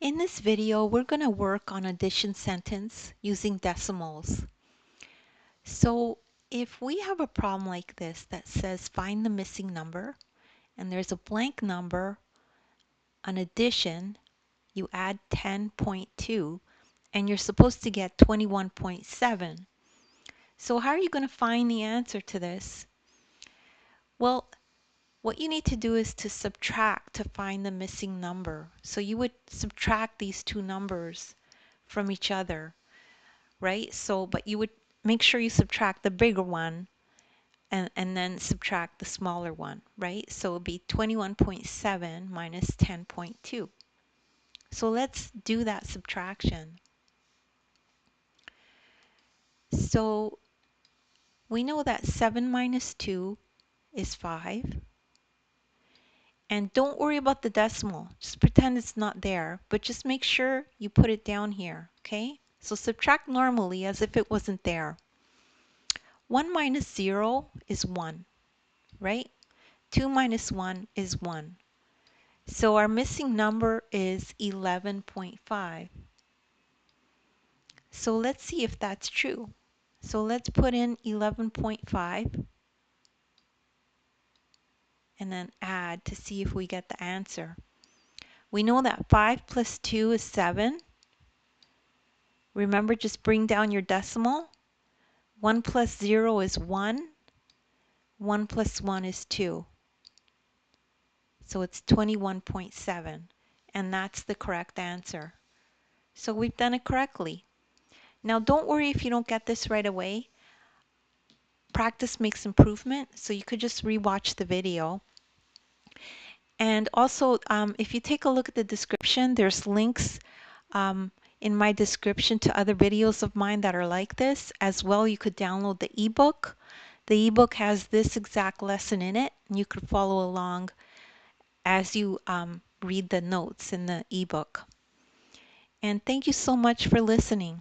In this video, we're going to work on addition sentence using decimals. So if we have a problem like this that says find the missing number and there's a blank number, an addition, you add 10.2 and you're supposed to get 21.7. So how are you going to find the answer to this? Well, what you need to do is to subtract to find the missing number. So you would subtract these two numbers from each other. Right? So, but you would make sure you subtract the bigger one and then subtract the smaller one, right? So it would be 21.7 minus 10.2. So let's do that subtraction. So we know that 7 minus 2 is 5. And don't worry about the decimal. Just pretend it's not there, but just make sure you put it down here, okay? So subtract normally as if it wasn't there. 1 minus 0 is 1. Right? 2 minus 1 is 1. So our missing number is 11.5. So let's see if that's true. So let's put in 11.5 and then add to see if we get the answer. We know that 5 plus 2 is 7. Remember, just bring down your decimal. 1 plus 0 is 1. 1 plus 1 is 2. So it's 21.7. And that's the correct answer. So we've done it correctly. Now don't worry if you don't get this right away. Practice makes improvement, so you could just rewatch the video. And also, if you take a look at the description, there's links in my description to other videos of mine that are like this. As well, you could download the ebook. The ebook has this exact lesson in it, and you could follow along as you read the notes in the ebook. And thank you so much for listening.